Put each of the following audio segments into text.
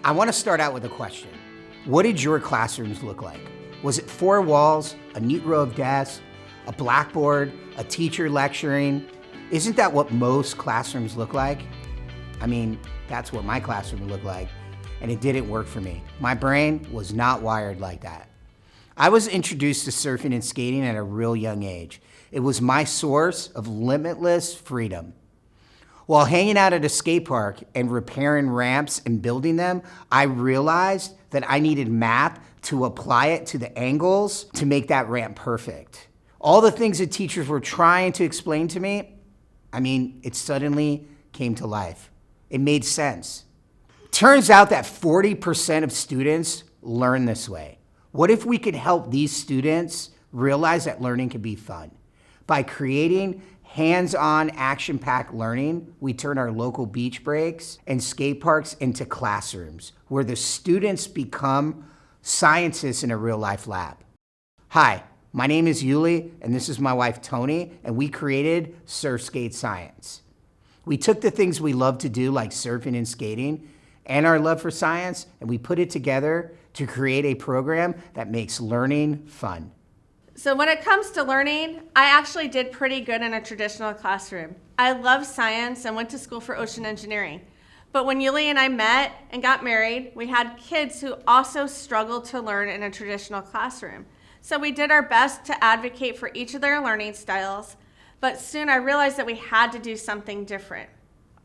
I want to start out with a question. What did your classrooms look like? Was it four walls, a neat row of desks, a blackboard, a teacher lecturing? Isn't that what most classrooms look like? I mean, that's what my classroom looked like, and it didn't work for me. My brain was not wired like that. I was introduced to surfing and skating at a real young age. It was my source of limitless freedom. While hanging out at a skate park and repairing ramps and building them, I realized that I needed math to apply it to the angles to make that ramp perfect. All the things that teachers were trying to explain to me, it suddenly came to life. It made sense. Turns out that 40% of students learn this way. What if we could help these students realize that learning can be fun? By creating hands-on, action-packed learning, we turn our local beach breaks and skate parks into classrooms where the students become scientists in a real-life lab. Hi, my name is Yuli, and this is my wife, Toni, and we created Surf Skate Science. We took the things we love to do, like surfing and skating, and our love for science, and we put it together to create a program that makes learning fun. So when it comes to learning, I actually did pretty good in a traditional classroom. I love science and went to school for ocean engineering. But when Yuli and I met and got married, we had kids who also struggled to learn in a traditional classroom. So we did our best to advocate for each of their learning styles, but soon I realized that we had to do something different.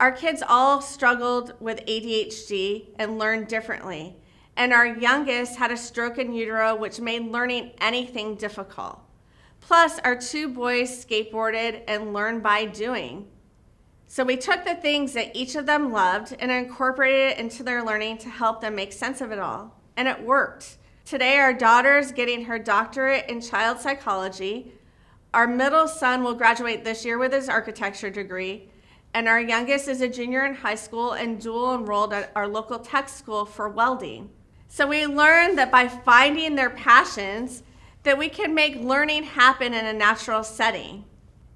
Our kids all struggled with ADHD and learned differently. And our youngest had a stroke in utero, which made learning anything difficult. Plus, our two boys skateboarded and learned by doing. So we took the things that each of them loved and incorporated it into their learning to help them make sense of it all. And it worked. Today, our daughter is getting her doctorate in child psychology. Our middle son will graduate this year with his architecture degree. And our youngest is a junior in high school and dual enrolled at our local tech school for welding. So we learned that by finding their passions, that we can make learning happen in a natural setting.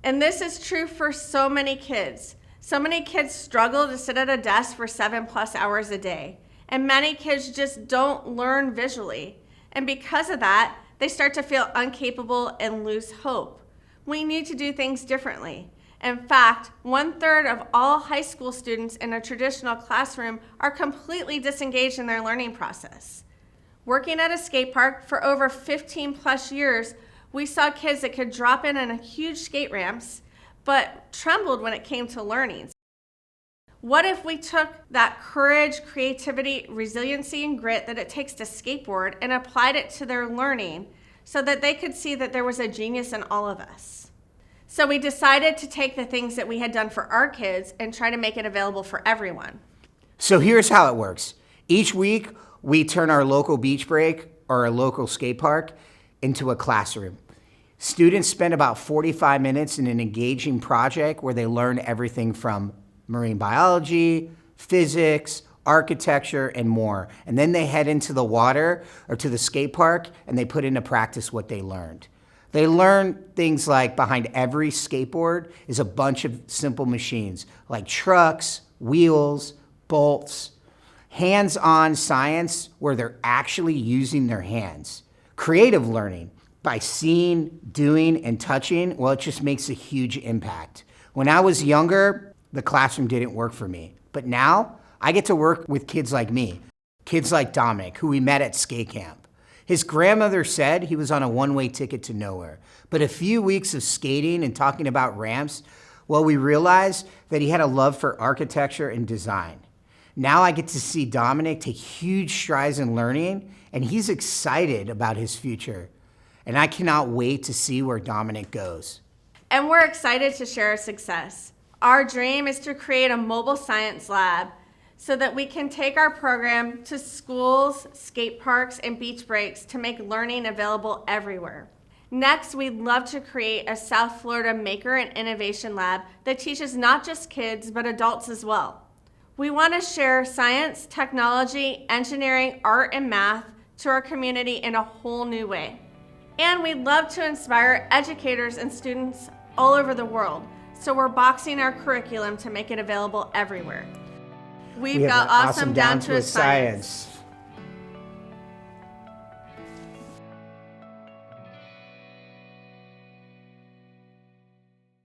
And this is true for so many kids. So many kids struggle to sit at a desk for 7+ hours a day. And many kids just don't learn visually. And because of that, they start to feel incapable and lose hope. We need to do things differently. In fact, 1/3 of all high school students in a traditional classroom are completely disengaged in their learning process. Working at a skate park for over 15+ years, we saw kids that could drop in on huge skate ramps, but trembled when it came to learning. What if we took that courage, creativity, resiliency, and grit that it takes to skateboard and applied it to their learning so that they could see that there was a genius in all of us? So we decided to take the things that we had done for our kids and try to make it available for everyone. So here's how it works. Each week, we turn our local beach break or our local skate park into a classroom. Students spend about 45 minutes in an engaging project where they learn everything from marine biology, physics, architecture, and more. And then they head into the water or to the skate park and they put into practice what they learned. They learn things like behind every skateboard is a bunch of simple machines like trucks, wheels, bolts, hands-on science where they're actually using their hands. Creative learning by seeing, doing, and touching, well, it just makes a huge impact. When I was younger, the classroom didn't work for me. But now I get to work with kids like me, kids like Dominic, who we met at skate camp. His grandmother said he was on a one-way ticket to nowhere. But a few weeks of skating and talking about ramps, well, we realized that he had a love for architecture and design. Now I get to see Dominic take huge strides in learning, and he's excited about his future. And I cannot wait to see where Dominic goes. And we're excited to share our success. Our dream is to create a mobile science lab so that we can take our program to schools, skate parks, and beach breaks to make learning available everywhere. Next, we'd love to create a South Florida Maker and Innovation Lab that teaches not just kids, but adults as well. We want to share science, technology, engineering, art, and math to our community in a whole new way. And we'd love to inspire educators and students all over the world, so we're boxing our curriculum to make it available everywhere. We've got awesome down to a science.